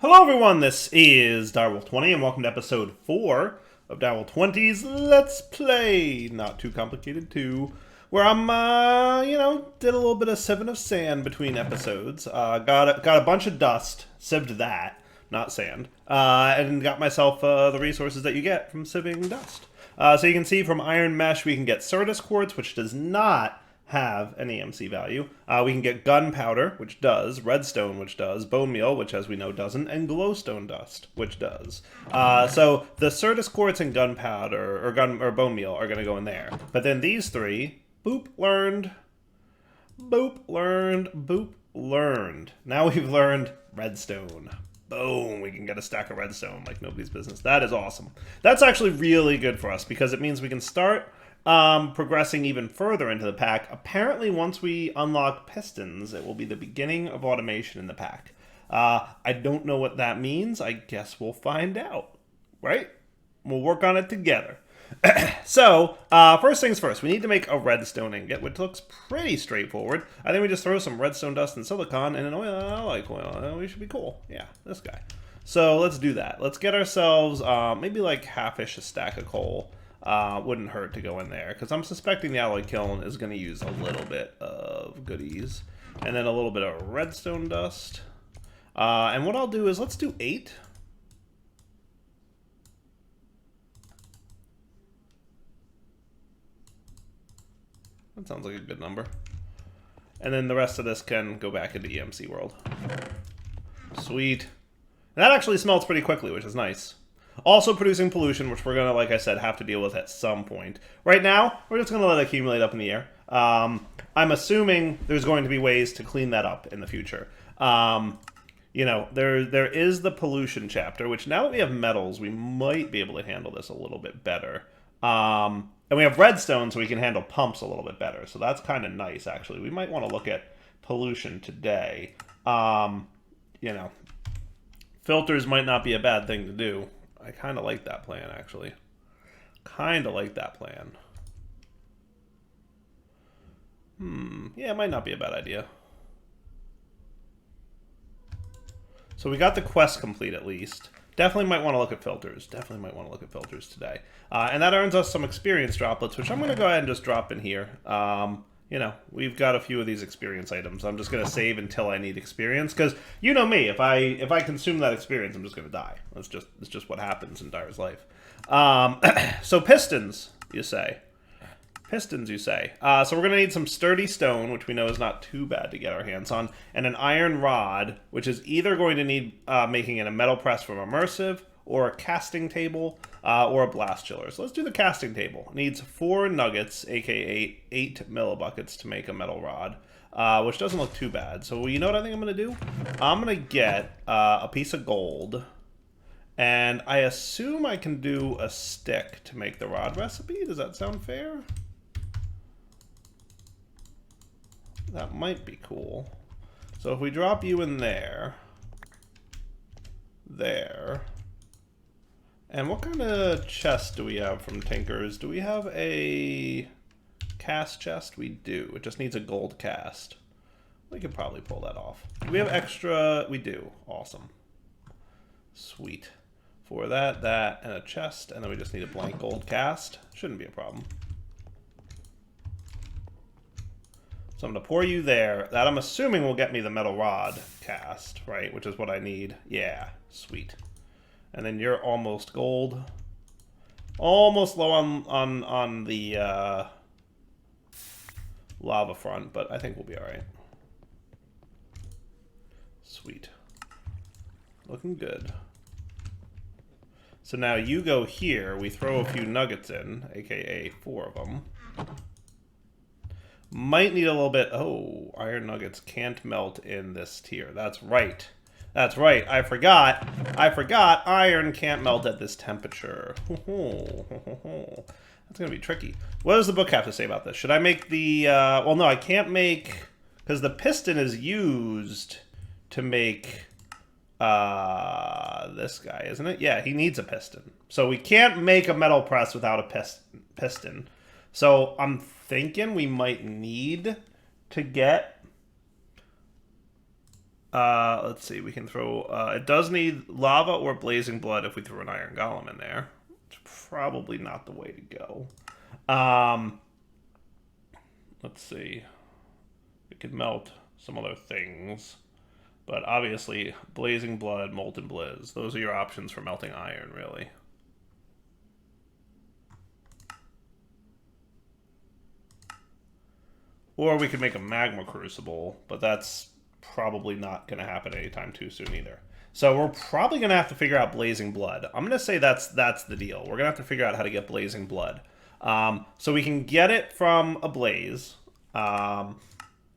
Hello everyone, this is Direwolf20 and welcome to episode 4 of Direwolf20's Let's Play, Not Too Complicated 2, where I'm, did a little bit of sieving of sand between episodes, got a bunch of dust, sieved that, not sand, and got myself the resources that you get from sieving dust. So you can see from iron mesh we can get Certus quartz, which does not have an EMC value. We can get gunpowder, which does, redstone, which does, bone meal, which as we know doesn't, and glowstone dust, which does. So the Certus quartz and gunpowder, or bone meal, are going to go in there. But then these three, boop, learned, boop, learned, boop, learned. Now we've learned redstone. Boom, we can get a stack of redstone like nobody's business. That is awesome. That's actually really good for us because it means we can start progressing even further into the pack. Apparently, once we unlock pistons, it will be the beginning of automation in the pack. I don't know what that means. I guess we'll find out, right? We'll work on it together. So, first things first, we need to make a redstone ingot, which looks pretty straightforward. I think we just throw some redstone dust and silicon and an oil. I like oil. We should be cool. Yeah, this guy. So, let's do that. Let's get ourselves maybe like half-ish a stack of coal. Wouldn't hurt to go in there, because I'm suspecting the alloy kiln is going to use a little bit of goodies. And then a little bit of redstone dust. And what I'll do is, let's do 8. That sounds like a good number. And then the rest of this can go back into EMC world. Sweet. And that actually smelts pretty quickly, which is nice. Also producing pollution, which we're going to, like I said, have to deal with at some point. Right now, we're just going to let it accumulate up in the air. I'm assuming there's going to be ways to clean that up in the future. There is the pollution chapter, which now that we have metals, we might be able to handle this a little bit better. And we have redstone, so we can handle pumps a little bit better. So that's kind of nice, actually. We might want to look at pollution today. Filters might not be a bad thing to do. I kind of like that plan, actually. Kind of like that plan. Yeah, it might not be a bad idea. So we got the quest complete, at least. Definitely might want to look at filters. Definitely might want to look at filters today. And that earns us some experience droplets, which I'm going to go ahead and just drop in here. We've got a few of these experience items. I'm just going to save until I need experience, because you know me, if I consume that experience, I'm just going to die. It's just what happens in Dyer's life. So pistons, you say. Pistons, you say. So we're going to need some sturdy stone, which we know is not too bad to get our hands on, and an iron rod, which is either going to need making in a metal press from immersive, or a casting table, or a blast chiller. So let's do the casting table. It needs 4 nuggets, aka 8 millibuckets, to make a metal rod, which doesn't look too bad. So you know what I think I'm going to do? I'm going to get a piece of gold, and I assume I can do a stick to make the rod recipe. Does that sound fair? That might be cool. So if we drop you in there, and what kind of chest do we have from Tinkers? Do we have a cast chest? We do. It just needs a gold cast. We could probably pull that off. Do we have extra? We do. Awesome. Sweet. For that, and a chest, and then we just need a blank gold cast. Shouldn't be a problem. So I'm going to pour you there. That I'm assuming will get me the metal rod cast, right? Which is what I need. Yeah, sweet. And then you're almost gold. Almost low on the lava front, but I think we'll be alright. Sweet. Looking good. So now you go here. We throw a few nuggets in, aka 4 of them. Might need a little bit. Oh, iron nuggets can't melt in this tier. That's right. That's right. I forgot. Iron can't melt at this temperature. That's going to be tricky. What does the book have to say about this? Should I make the... well, no, I can't make... Because the piston is used to make this guy, isn't it? Yeah, he needs a piston. So we can't make a metal press without a piston. So I'm thinking we might need to get Let's see, we can throw... it does need lava or blazing blood if we throw an iron golem in there. It's probably not the way to go. Let's see. We could melt some other things. But obviously, blazing blood, molten blizz. Those are your options for melting iron, really. Or we could make a magma crucible, but that's probably not going to happen anytime too soon either. So we're probably going to have to figure out blazing blood. I'm going to say that's the deal. We're going to have to figure out how to get blazing blood. So we can get it from a blaze.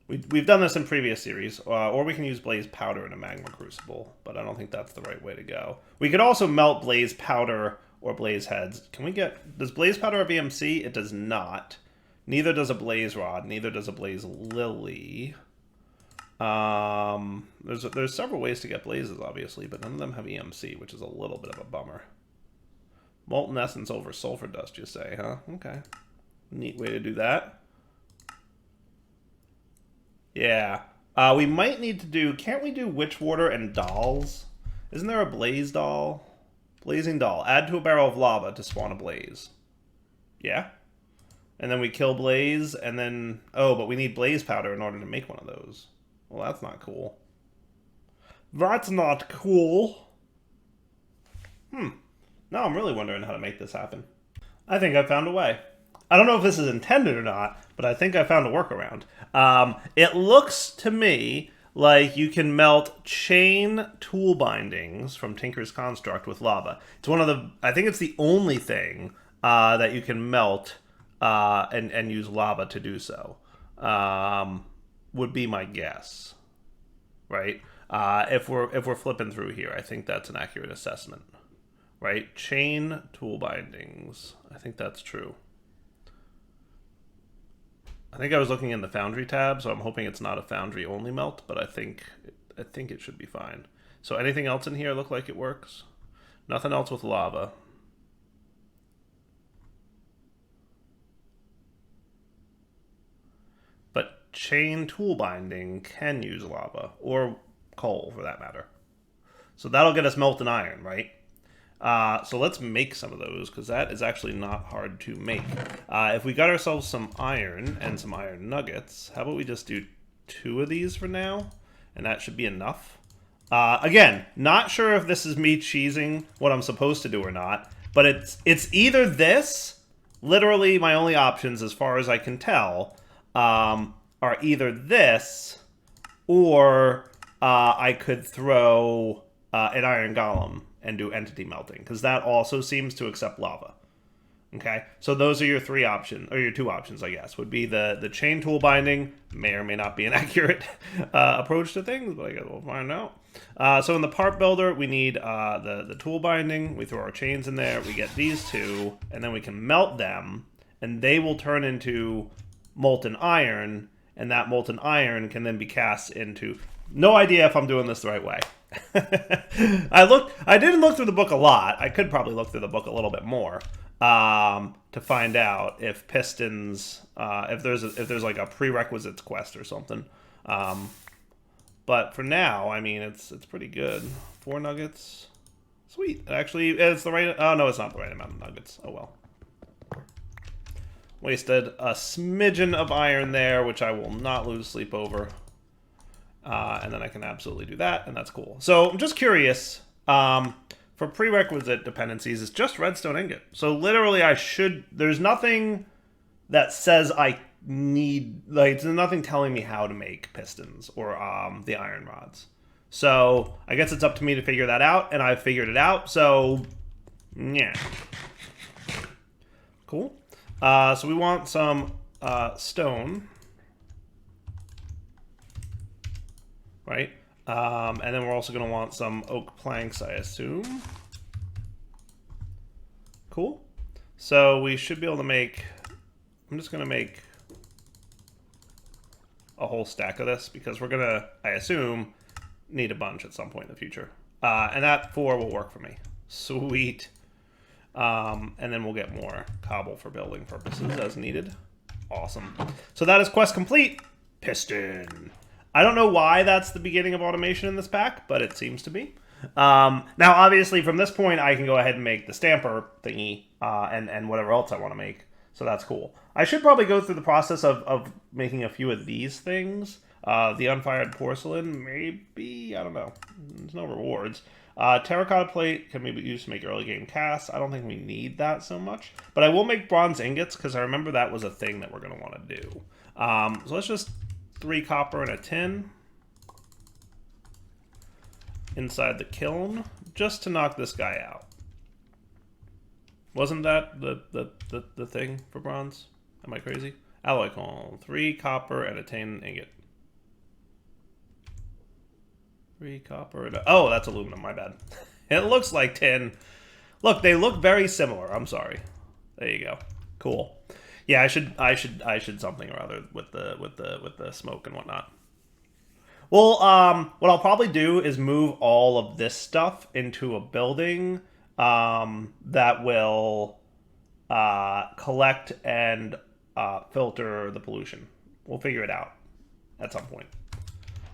We've done this in previous series, or we can use blaze powder in a magma crucible, but I don't think that's the right way to go. We could also melt blaze powder or blaze heads. Can we get... Does blaze powder have EMC? It does not. Neither does a blaze rod. Neither does a blaze lily. There's several ways to get blazes, obviously, but none of them have EMC, which is a little bit of a bummer. Molten essence over sulfur dust, you say, huh? Okay. Neat way to do that. Yeah. We might need to do... Can't we do witch water and dolls? Isn't there a blaze doll? Blazing doll. Add to a barrel of lava to spawn a blaze. Yeah? And then we kill blaze, and then... Oh, but we need blaze powder in order to make one of those. Well, that's not cool. That's not cool. Now I'm really wondering how to make this happen. I think I found a way. I don't know if this is intended or not, but I think I found a workaround. It looks to me like you can melt chain tool bindings from Tinker's Construct with lava. It's one of the... I think it's the only thing that you can melt and use lava to do so. Would be my guess, right? If we're flipping through here, I think that's an accurate assessment, right? Chain tool bindings. I think that's true. I think I was looking in the Foundry tab, so I'm hoping it's not a Foundry only melt, but I think it should be fine. So anything else in here look like it works? Nothing else with lava. But chain tool binding can use lava, or coal for that matter. So that'll get us molten iron, right? So let's make some of those, because that is actually not hard to make. If we got ourselves some iron and some iron nuggets, how about we just do 2 of these for now? And that should be enough. Again, not sure if this is me cheesing what I'm supposed to do or not, but it's either this, literally my only options as far as I can tell, are either this, or I could throw an iron golem and do entity melting, because that also seems to accept lava. Okay, so those are your 3 options, or your 2 options, I guess, would be the chain tool binding. May or may not be an accurate approach to things, but I guess we'll find out. So in the part builder, we need the tool binding. We throw our chains in there. We get these 2, and then we can melt them, and they will turn into molten iron, and that molten iron can then be cast into... No idea if I'm doing this the right way. I didn't look through the book a lot. I could probably look through the book a little bit more to find out if pistons, if there's like a prerequisites quest or something. But for now, I mean, it's pretty good. 4 nuggets, sweet. Actually, it's the right. Oh no, it's not the right amount of nuggets. Oh well. Wasted a smidgen of iron there, which I will not lose sleep over. And then I can absolutely do that, and that's cool. So I'm just curious, for prerequisite dependencies, it's just redstone ingot. So literally there's nothing that says I need, like, there's nothing telling me how to make pistons or the iron rods. So I guess it's up to me to figure that out, and I've figured it out, so yeah. Cool. So we want some stone. Right? And then we're also going to want some oak planks, I assume. Cool. So we should be able to make... I'm just going to make a whole stack of this, because we're going to, I assume, need a bunch at some point in the future. And that 4 will work for me. Sweet. And then we'll get more cobble for building purposes as needed. Awesome. So that is quest complete. Piston. I don't know why that's the beginning of automation in this pack, but it seems to be. Now, obviously, from this point, I can go ahead and make the stamper thingy and whatever else I want to make. So that's cool. I should probably go through the process of making a few of these things. The unfired porcelain, maybe? I don't know. There's no rewards. Terracotta plate can be used to make early game casts. I don't think we need that so much. But I will make bronze ingots, because I remember that was a thing that we're going to want to do. So let's just 3 copper and a tin inside the kiln, just to knock this guy out. Wasn't that the thing for bronze? Am I crazy? Alloy coal, 3 copper and a tin ingot. 3 copper and oh, that's aluminum, my bad. It looks like tin. Look, they look very similar. I'm sorry. There you go. Cool. Yeah, I should something or other with the smoke and whatnot. Well, what I'll probably do is move all of this stuff into a building that will collect and filter the pollution. We'll figure it out at some point.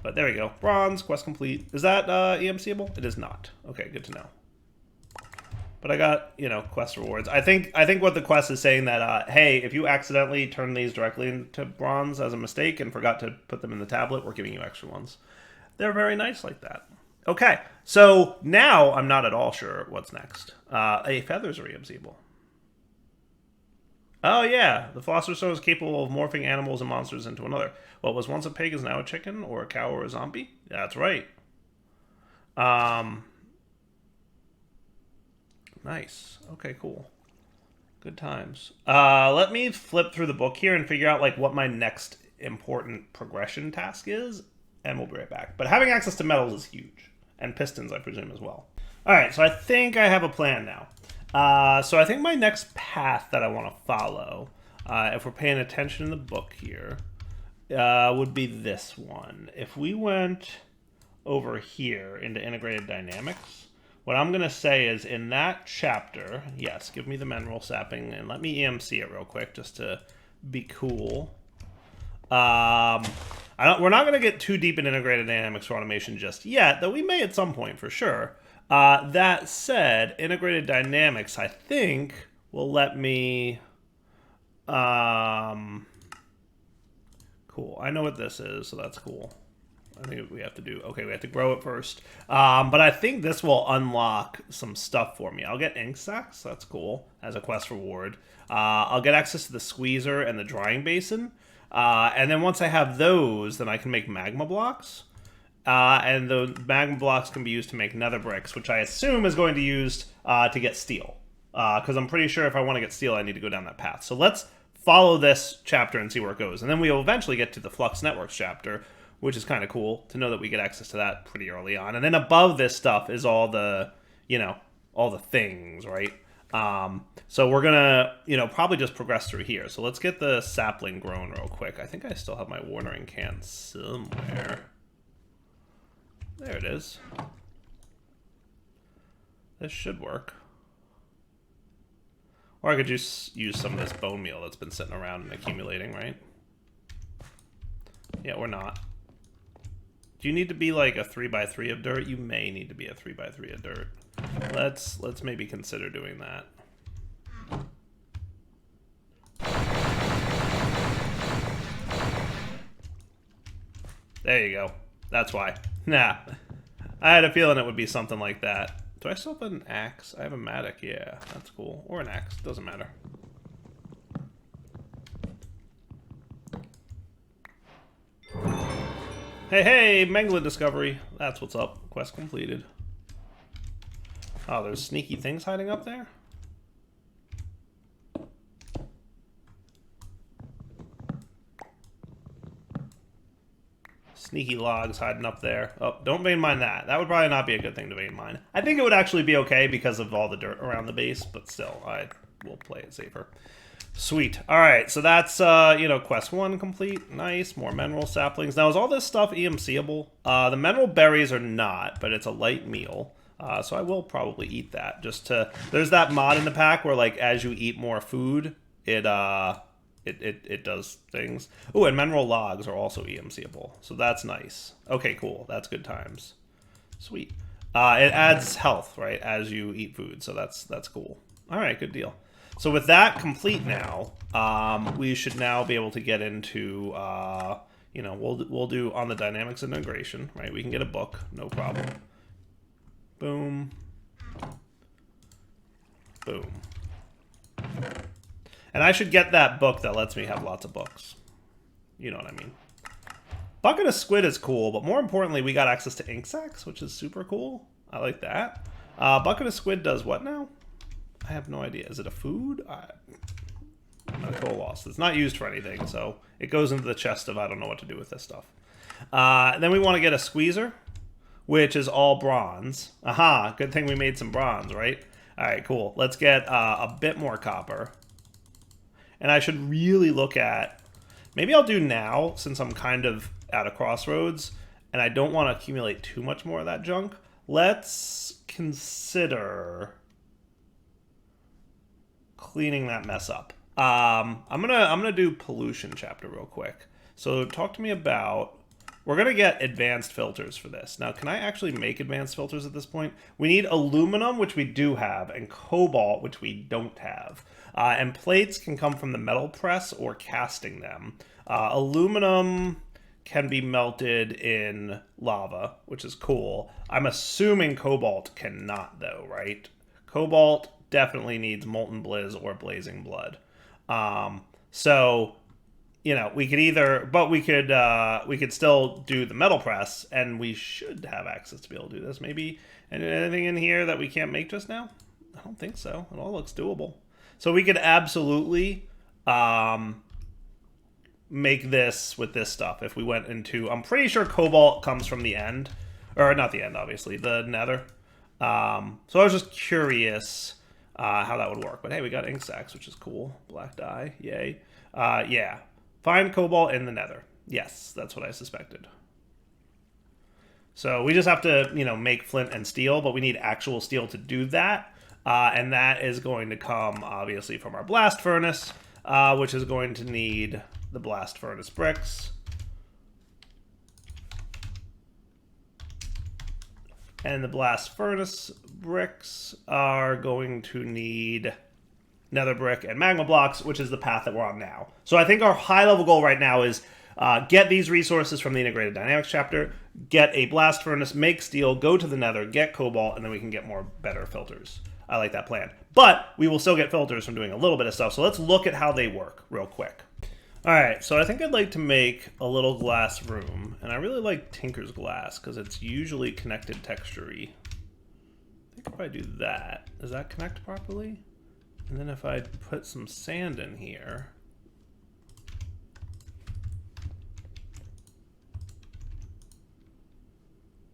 But there we go. Bronze, quest complete. Is that EMCable? It is not. Okay, good to know. But I got, you know, quest rewards. I think what the quest is saying that, hey, if you accidentally turn these directly into bronze as a mistake and forgot to put them in the tablet, we're giving you extra ones. They're very nice like that. Okay, so now I'm not at all sure what's next. Feathers are EMCable. Oh yeah, the philosopher's stone is capable of morphing animals and monsters into another. What was once a pig is now a chicken, or a cow, or a zombie? That's right. Nice. Okay, cool. Good times. Let me flip through the book here and figure out like what my next important progression task is, and we'll be right back. But having access to metals is huge, and pistons, I presume, as well. All right, so I think I have a plan now. So I think my next path that I want to follow, if we're paying attention in the book here, would be this one. If we went over here into integrated dynamics, what I'm going to say is in that chapter, yes, give me the mineral sapping, and let me EMC it real quick just to be cool. We're not going to get too deep in integrated dynamics for automation just yet, though we may at some point for sure. That said, integrated dynamics, I think, will let me... cool. I know what this is, so that's cool. I think we have to do... Okay, we have to grow it first. But I think this will unlock some stuff for me. I'll get ink sacks. That's cool. As a quest reward. I'll get access to the squeezer and the drying basin. And then once I have those, then I can make magma blocks. And the magma blocks can be used to make nether bricks, which I assume is going to be used to get steel. Because I'm pretty sure if I want to get steel, I need to go down that path. So let's follow this chapter and see where it goes. And then we'll eventually get to the Flux Networks chapter, which is kind of cool to know that we get access to that pretty early on. And then above this stuff is all the, you know, all the things, right? So we're gonna, you know, probably just progress through here. So let's get the sapling grown real quick. I think I still have my watering can somewhere. There it is. This should work. Or I could just use some of this bone meal that's been sitting around and accumulating, right? Yeah, or not. Do you need to be like a 3x3 of dirt? You may need to be a 3x3 of dirt. Let's maybe consider doing that. There you go. That's why. Nah. I had a feeling it would be something like that. Do I still have an axe? I have a mattock, yeah. That's cool. Or an axe, doesn't matter. Hey, hey, Mangler discovery. That's what's up. Quest completed. Oh, there's sneaky things hiding up there? Sneaky logs hiding up there. Oh, don't vein mine that. That would probably not be a good thing to vein mine. I think it would actually be okay because of all the dirt around the base, but still, I will play it safer. Sweet. All right, so that's, you know, quest 1 complete. Nice. More mineral saplings. Now, is all this stuff EMCable? The mineral berries are not, but it's a light meal. So I will probably eat that just to... There's that mod in the pack where, like, as you eat more food, it it does things. Oh, and mineral logs are also EMCable, so that's nice. Okay, cool. That's good times. Sweet. It adds health, right, as you eat food, so that's cool. All right, good deal. So with that complete now, we should now be able to get into, you know, we'll do on the dynamics integration, right? We can get a book, no problem. Boom. Boom. And I should get that book that lets me have lots of books. You know what I mean. Bucket of Squid is cool, but more importantly, we got access to ink sacks, which is super cool. I like that. Bucket of Squid does what now? I have no idea. Is it a food? I'm at a total loss. It's not used for anything, so it goes into the chest of I don't know what to do with this stuff. Then we want to get a squeezer, which is all bronze. Aha, good thing we made some bronze, right? All right, cool. Let's get a bit more copper. And I should really look at... Maybe I'll do now, since I'm kind of at a crossroads, and I don't want to accumulate too much more of that junk. Let's consider cleaning that mess up. I'm gonna do pollution chapter real quick. So talk to me about... We're going to get advanced filters for this. Now, can I actually make advanced filters at this point? We need aluminum, which we do have, and cobalt, which we don't have. And plates can come from the metal press or casting them. Aluminum can be melted in lava, which is cool. I'm assuming cobalt cannot, though, right? Cobalt definitely needs molten blizz or blazing blood. So... You know, we could either, but we could still do the metal press, and we should have access to be able to do this. Maybe anything in here that we can't make just now? I don't think so. It all looks doable. So we could absolutely make this with this stuff if we went into. I'm pretty sure cobalt comes from the end, or not the end, obviously, the nether. So I was just curious how that would work. But hey, we got ink sacks, which is cool. Black dye, yay. Yeah. Find cobalt in the nether. Yes, that's what I suspected. So we just have to, you know, make flint and steel, but we need actual steel to do that. And that is going to come, obviously, from our blast furnace, which is going to need the blast furnace bricks. And the blast furnace bricks are going to need... nether brick and magma blocks, which is the path that we're on now. So I think our high-level goal right now is get these resources from the Integrated Dynamics chapter, get a blast furnace, make steel, go to the nether, get cobalt, and then we can get more better filters. I like that plan. But we will still get filters from doing a little bit of stuff, so let's look at how they work real quick. Alright, so I think I'd like to make a little glass room, and I really like Tinker's glass, because it's usually connected texture-y. I think if I do that, does that connect properly? And then if I put some sand in here...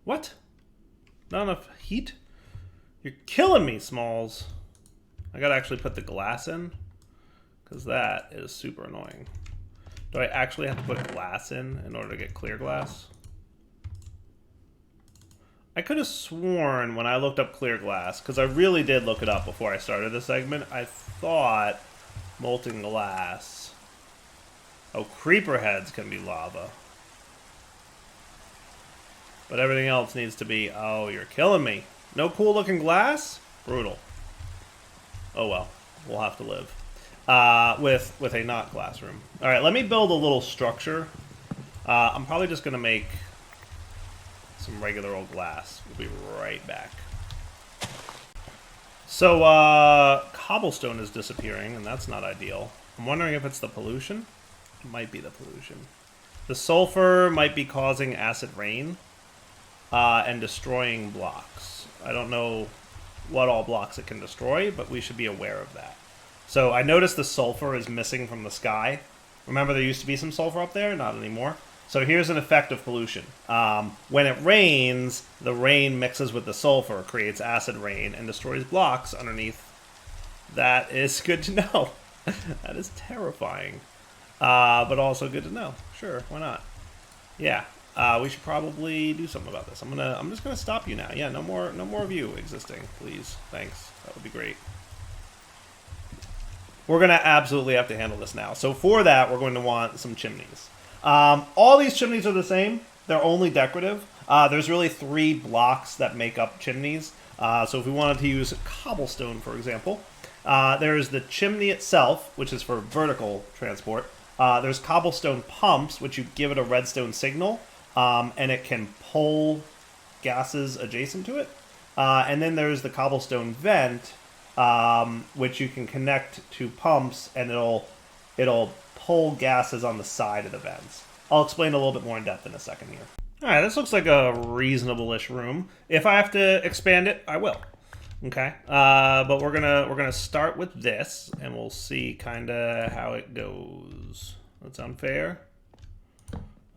What? Not enough heat? You're killing me, Smalls. I gotta actually put the glass in, because that is super annoying. Do I actually have to put glass in order to get clear glass? I could have sworn when I looked up clear glass, because I really did look it up before I started this segment, I thought molten glass. Oh, creeper heads can be lava. But everything else needs to be... Oh, you're killing me. No cool looking glass? Brutal. Oh well, we'll have to live. With a not glass room. Alright, let me build a little structure. I'm probably just going to make... some regular old glass. We'll be right back. So, cobblestone is disappearing, and that's not ideal. I'm wondering if it's the pollution? It might be the pollution. The sulfur might be causing acid rain, and destroying blocks. I don't know what all blocks it can destroy, but we should be aware of that. So, I noticed the sulfur is missing from the sky. Remember there used to be some sulfur up there? Not anymore. So here's an effect of pollution. When it rains, the rain mixes with the sulfur, creates acid rain, and destroys blocks underneath. That is good to know. That is terrifying. But also good to know. Sure, why not? Yeah, we should probably do something about this. I'm just gonna stop you now. Yeah, no more of you existing, please. Thanks. That would be great. we're going to absolutely have to handle this now. So for that, we're going to want some chimneys. All these chimneys are the same. They're only decorative. There's really 3 blocks that make up chimneys. So if we wanted to use cobblestone, for example, there's the chimney itself, which is for vertical transport. There's cobblestone pumps, which you give it a redstone signal, and it can pull gases adjacent to it. And then there's the cobblestone vent, which you can connect to pumps, and it'll pull gases on the side of the vents. I'll explain a little bit more in depth in a second here. All right, this looks like a reasonable-ish room. If I have to expand it, I will. Okay, but we're gonna start with this, and we'll see kind of how it goes. That sound fair?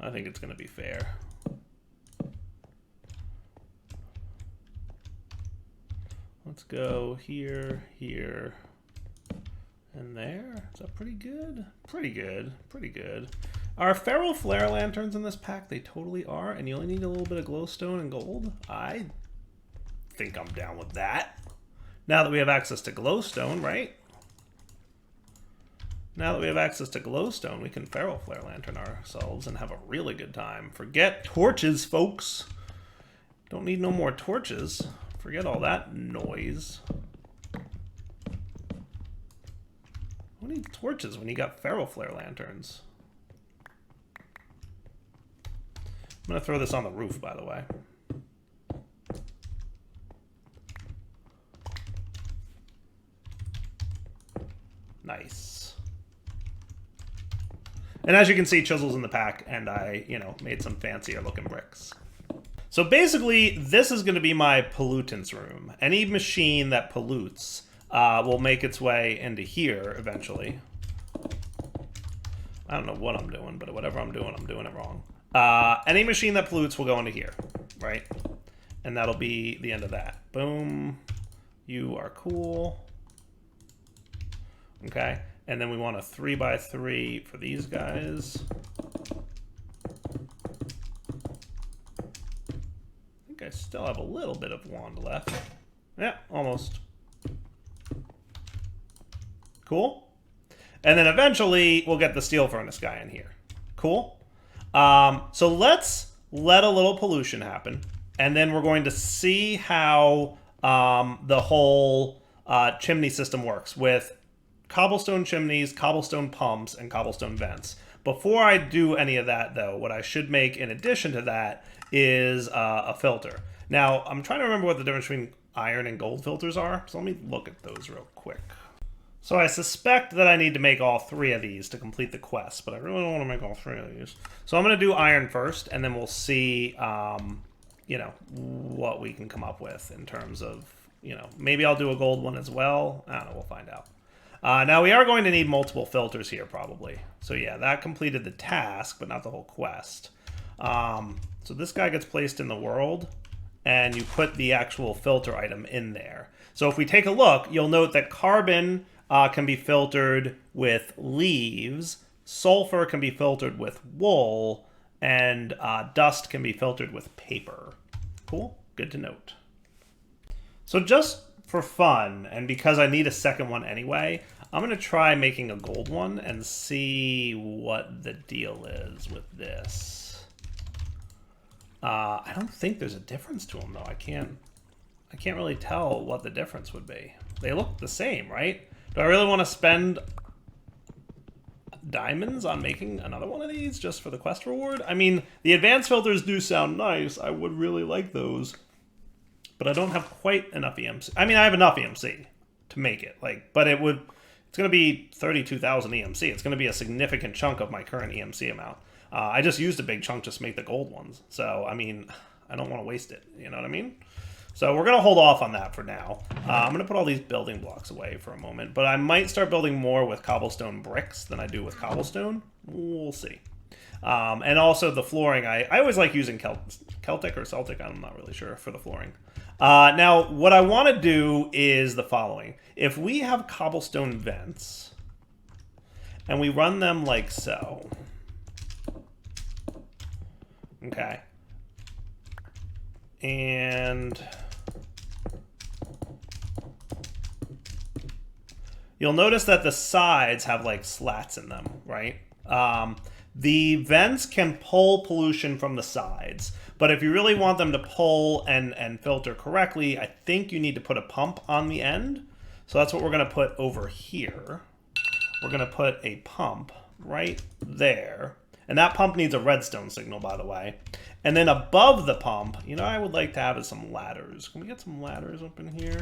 I think it's gonna be fair. Let's go here, here, and there. Is that pretty good? Pretty good, pretty good. Are feral flare lanterns in this pack? They totally are, and you only need a little bit of glowstone and gold. I think I'm down with that. Now that we have access to glowstone, right? Now that we have access to glowstone, we can feral flare lantern ourselves and have a really good time. Forget torches, folks. Don't need no more torches. Forget all that noise. Who needs torches when you got feral flare lanterns? I'm gonna throw this on the roof, by the way. Nice. And as you can see, chisel's in the pack, and I, made some fancier looking bricks. So basically, this is going to be my pollutants room. Any machine that pollutes will make its way into here eventually. I don't know what I'm doing, but whatever I'm doing it wrong. Any machine that pollutes will go into here, right? And that'll be the end of that. Boom. You are cool. Okay. And then we want a 3x3 for these guys. I think I still have a little bit of wand left. Yeah, almost. Cool. And then eventually we'll get the steel furnace guy in here. Cool. So let's let a little pollution happen, and then we're going to see how the whole chimney system works with cobblestone chimneys, cobblestone pumps, and cobblestone vents. Before I do any of that, though, what I should make in addition to that is a filter. Now, I'm trying to remember what the difference between iron and gold filters are, so let me look at those real quick. So I suspect that I need to make all 3 of these to complete the quest, but I really don't want to make all 3 of these. So I'm going to do iron first, and then we'll see, what we can come up with in terms of, maybe I'll do a gold one as well. I don't know, we'll find out. Now we are going to need multiple filters here probably. So yeah, that completed the task, but not the whole quest. So this guy gets placed in the world, and you put the actual filter item in there. So if we take a look, you'll note that carbon can be filtered with leaves, sulfur can be filtered with wool, and dust can be filtered with paper. Cool? Good to note. So just for fun, and because I need a second one anyway, I'm going to try making a gold one and see what the deal is with this. I don't think there's a difference to them, though. I can't really tell what the difference would be. They look the same, right? Do I really want to spend diamonds on making another one of these just for the quest reward? I mean, the advanced filters do sound nice. I would really like those. But I don't have quite enough EMC. I mean, I have enough EMC to make it. But it's going to be 32,000 EMC. It's going to be a significant chunk of my current EMC amount. I just used a big chunk just to make the gold ones. So, I mean, I don't want to waste it. You know what I mean? So we're going to hold off on that for now. I'm going to put all these building blocks away for a moment. But I might start building more with cobblestone bricks than I do with cobblestone. We'll see. And also the flooring. I always like using Celtic or Celtic. I'm not really sure for the flooring. Now, what I want to do is the following. If we have cobblestone vents, and we run them like so, okay, and you'll notice that the sides have like slats in them, right? The vents can pull pollution from the sides, but if you really want them to pull and filter correctly, I think you need to put a pump on the end. So that's what we're going to put over here. We're going to put a pump right there. And that pump needs a redstone signal, by the way. And then above the pump, you know, I would like to have is some ladders. Can we get some ladders up in here?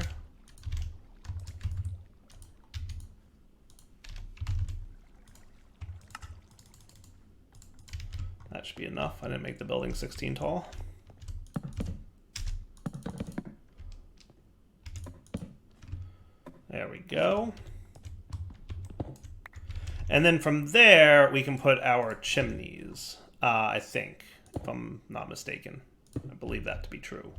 That should be enough. I didn't make the building 16 tall. There we go. And then from there, we can put our chimneys, I think, if I'm not mistaken. I believe that to be true.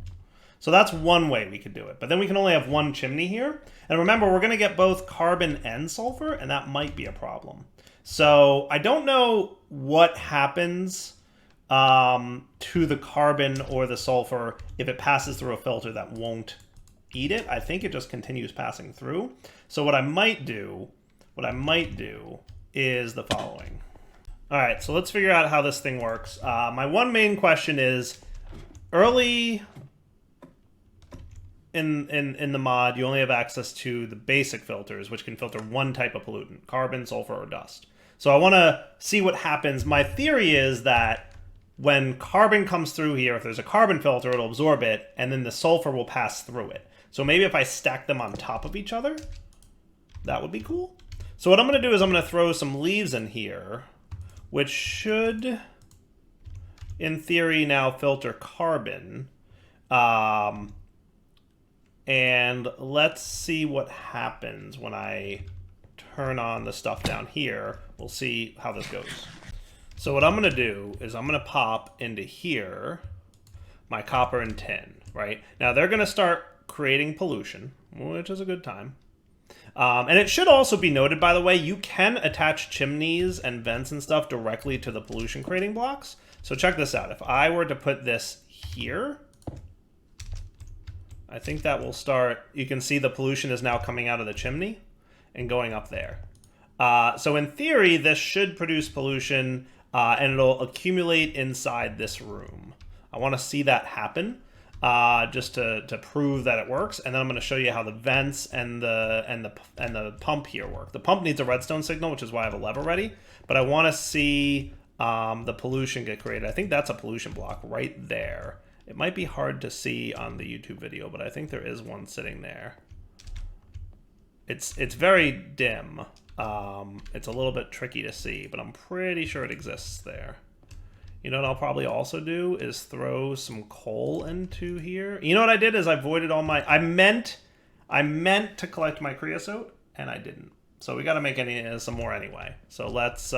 So that's one way we could do it. But then we can only have one chimney here. And remember, we're going to get both carbon and sulfur, and that might be a problem. So I don't know what happens to the carbon or the sulfur if it passes through a filter that won't eat it. I think it just continues passing through. So what I might do is the following. All right, so let's figure out how this thing works. My one main question is, early in the mod, you only have access to the basic filters, which can filter one type of pollutant, carbon, sulfur, or dust. So I want to see what happens. My theory is that when carbon comes through here, if there's a carbon filter, it'll absorb it, and then the sulfur will pass through it. So maybe if I stack them on top of each other, that would be cool. So what I'm going to do is I'm going to throw some leaves in here, which should, in theory, now filter carbon. And let's see what happens when I turn on the stuff down here. We'll see how this goes. So what I'm going to do is I'm going to pop into here my copper and tin, right? Now they're going to start creating pollution, which is a good time. And it should also be noted, by the way, you can attach chimneys and vents and stuff directly to the pollution creating blocks. So check this out. If I were to put this here, I think that will start, you can see the pollution is now coming out of the chimney and going up there. So in theory, this should produce pollution and it'll accumulate inside this room. I want to see that happen just to prove that it works. And then I'm going to show you how the vents and the pump here work. The pump needs a redstone signal, which is why I have a lever ready. But I want to see the pollution get created. I think that's a pollution block right there. It might be hard to see on the YouTube video, but I think there is one sitting there. It's very dim. It's a little bit tricky to see, but I'm pretty sure it exists there. You know what I'll probably also do is throw some coal into here. You know what I did is I voided all my... I meant to collect my creosote, and I didn't. So we got to make some more anyway. So let's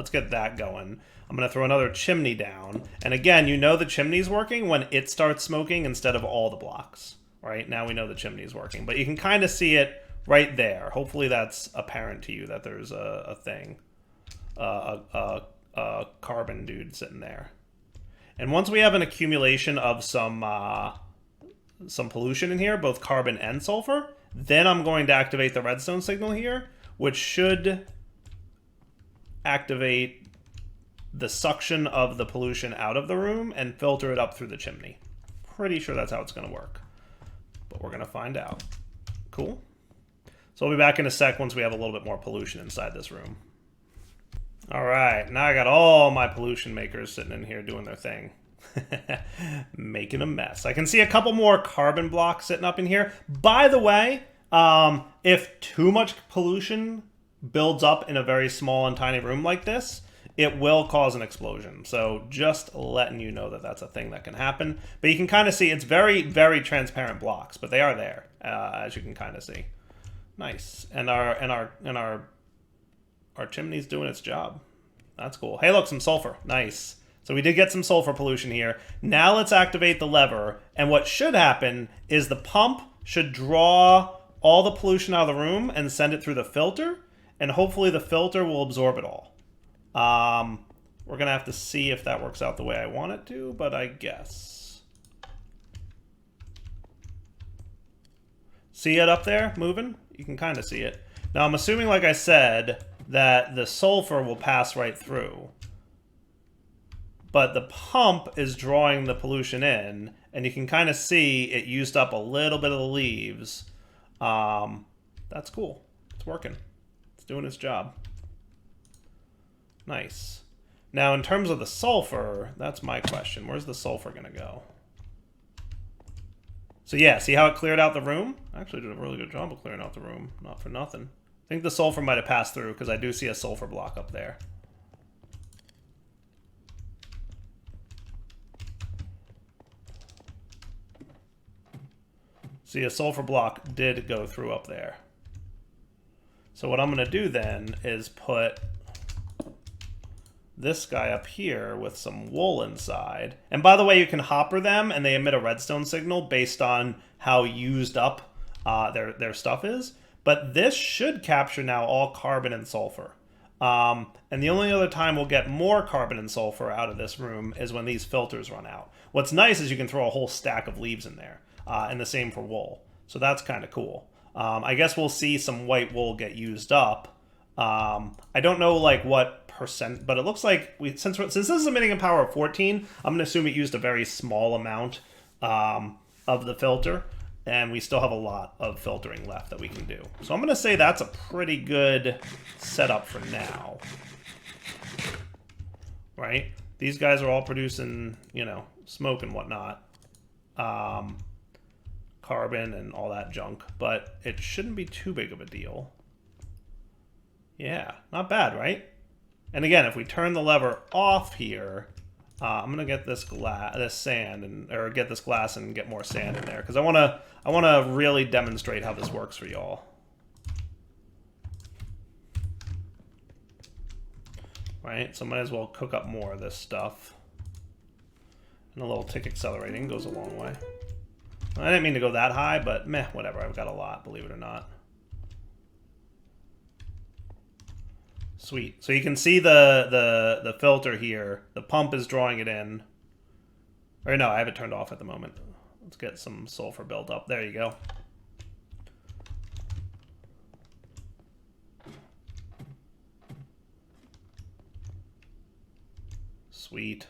get that going. I'm going to throw another chimney down. And again, you know the chimney's working when it starts smoking instead of all the blocks. Right? Now we know the chimney's working. But you can kind of see it right there. Hopefully that's apparent to you that there's a thing. A carbon dude sitting there. And once we have an accumulation of some pollution in here, both carbon and sulfur, then I'm going to activate the redstone signal here, which should activate the suction of the pollution out of the room and filter it up through the chimney. Pretty sure that's how it's going to work. But we're going to find out. Cool. So we'll be back in a sec once we have a little bit more pollution inside this room. All right, now I got all my pollution makers sitting in here doing their thing. Making a mess. I can see a couple more carbon blocks sitting up in here. By the way, if too much pollution builds up in a very small and tiny room like this, it will cause an explosion. So just letting you know that that's a thing that can happen. But you can kind of see it's very, very transparent blocks, but they are there, as you can kind of see. Nice. And our chimney's doing its job. That's cool. Hey, look, some sulfur. Nice. So we did get some sulfur pollution here. Now let's activate the lever. And what should happen is the pump should draw all the pollution out of the room and send it through the filter. And hopefully the filter will absorb it all. We're going to have to see if that works out the way I want it to, but I guess. See it up there moving? You can kind of see it. Now I'm assuming, like I said, that the sulfur will pass right through. But the pump is drawing the pollution in, and you can kind of see it used up a little bit of the leaves. That's cool. It's working. It's doing its job. Nice. Now, in terms of the sulfur, that's my question. Where's the sulfur going to go? So yeah, see how it cleared out the room? Actually did a really good job of clearing out the room. Not for nothing. I think the sulfur might have passed through because I do see a sulfur block up there. See, a sulfur block did go through up there. So what I'm going to do then is put this guy up here with some wool inside. And by the way, you can hopper them and they emit a redstone signal based on how used up their stuff is. But this should capture now all carbon and sulfur. And the only other time we'll get more carbon and sulfur out of this room is when these filters run out. What's nice is you can throw a whole stack of leaves in there. And the same for wool. So that's kind of cool. I guess we'll see some white wool get used up. I don't know like what percent, but it looks like since this is emitting a power of 14, I'm gonna assume it used a very small amount of the filter, and we still have a lot of filtering left that we can do. So I'm gonna say that's a pretty good setup for now, right? These guys are all producing, you know, smoke and whatnot, carbon and all that junk, but it shouldn't be too big of a deal. Yeah, not bad, right? And again, if we turn the lever off here, I'm gonna get this sand, or get this glass and get more sand in there because I wanna really demonstrate how this works for y'all. Right, so might as well cook up more of this stuff. And a little tick accelerating goes a long way. I didn't mean to go that high, but meh, whatever. I've got a lot, believe it or not. Sweet. So you can see the filter here. The pump is drawing it in. Or no, I have it turned off at the moment. Let's get some sulfur built up. There you go. Sweet.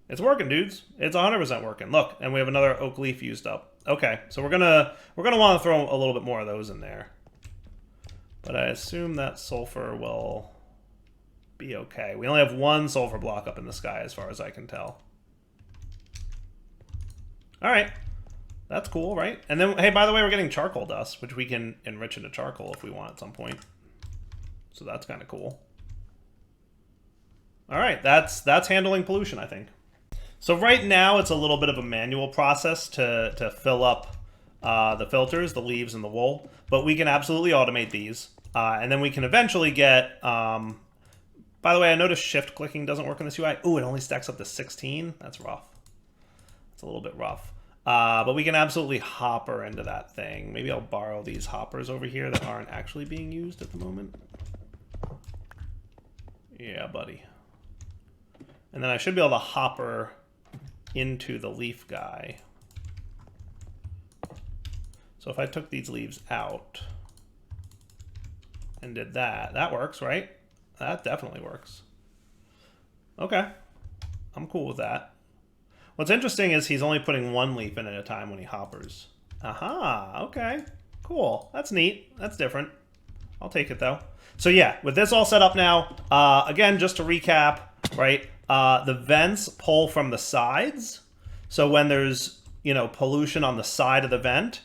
It's working, dudes. It's 100% working. Look, and we have another oak leaf used up. Okay, so we're gonna want to throw a little bit more of those in there. But I assume that sulfur will be okay. We only have one sulfur block up in the sky as far as I can tell. All right, that's cool, right? And then, hey, by the way, we're getting charcoal dust, which we can enrich into charcoal if we want at some point. So that's kind of cool. All right, that's handling pollution, I think. So right now it's a little bit of a manual process to fill up the filters, the leaves, and the wool, but we can absolutely automate these. And then we can eventually get, by the way, I noticed shift clicking doesn't work in this UI. Ooh, it only stacks up to 16. That's rough. It's a little bit rough. But we can absolutely hopper into that thing. Maybe I'll borrow these hoppers over here that aren't actually being used at the moment. Yeah, buddy. And then I should be able to hopper into the leaf guy. So if I took these leaves out and did that, that works, right? That definitely works. Okay, I'm cool with that. What's interesting is he's only putting one leaf in at a time when he hoppers. Aha, okay, cool. That's neat, that's different. I'll take it though. So yeah, with this all set up now, again, just to recap, right? The vents pull from the sides. So when there's, you know, pollution on the side of the vent,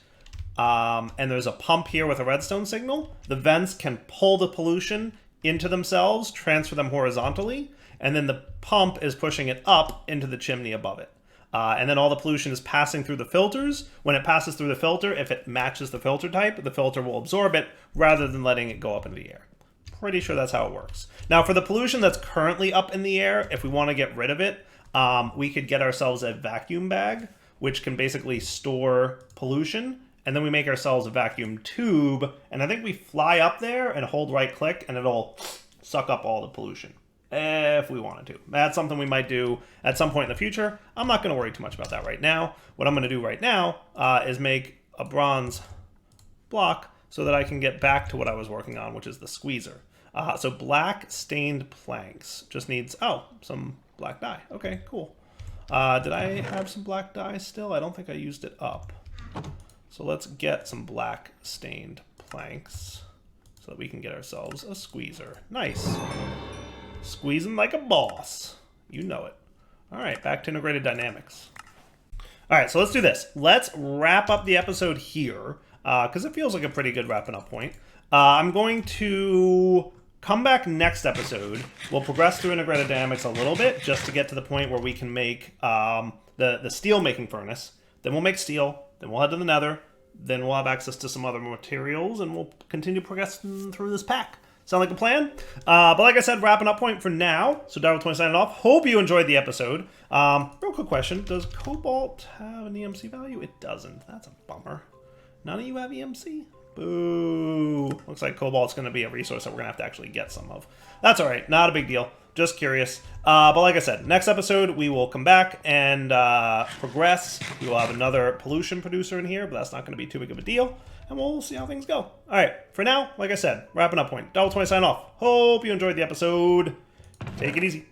and there's a pump here with a redstone signal, the vents can pull the pollution into themselves, transfer them horizontally, and then the pump is pushing it up into the chimney above it. And then all the pollution is passing through the filters. When it passes through the filter, if it matches the filter type, the filter will absorb it rather than letting it go up into the air. Pretty sure that's how it works. Now, for the pollution that's currently up in the air, if we want to get rid of it, we could get ourselves a vacuum bag, which can basically store pollution. And then we make ourselves a vacuum tube, and I think we fly up there and hold right-click, and it'll suck up all the pollution, if we wanted to. That's something we might do at some point in the future. I'm not going to worry too much about that right now. What I'm going to do right now is make a bronze block so that I can get back to what I was working on, which is the squeezer. So black stained planks. Just needs, oh, some black dye. Okay, cool. Did I have some black dye still? I don't think I used it up. So let's get some black stained planks so that we can get ourselves a squeezer. Nice. Squeezing like a boss. You know it. All right, back to integrated dynamics. All right, so let's do this. Let's wrap up the episode here because it feels like a pretty good wrapping up point. I'm going to come back next episode. We'll progress through integrated dynamics a little bit just to get to the point where we can make the steel making furnace. Then we'll make steel. Then we'll head to the nether. Then we'll have access to some other materials, and we'll continue progressing through this pack. Sound like a plan? But like I said, wrapping up point for now. So Darwin20 signing off. Hope you enjoyed the episode. Real quick question. Does Cobalt have an EMC value? It doesn't. That's a bummer. None of you have EMC? Boo. Looks like Cobalt's going to be a resource that we're going to have to actually get some of. That's all right. Not a big deal. Just curious. But like I said, next episode we will come back and progress. We will have another pollution producer in here, but that's not going to be too big of a deal. And we'll see how things go. All right. For now, like I said, wrapping up point. Darwin20 sign off. Hope you enjoyed the episode. Take it easy.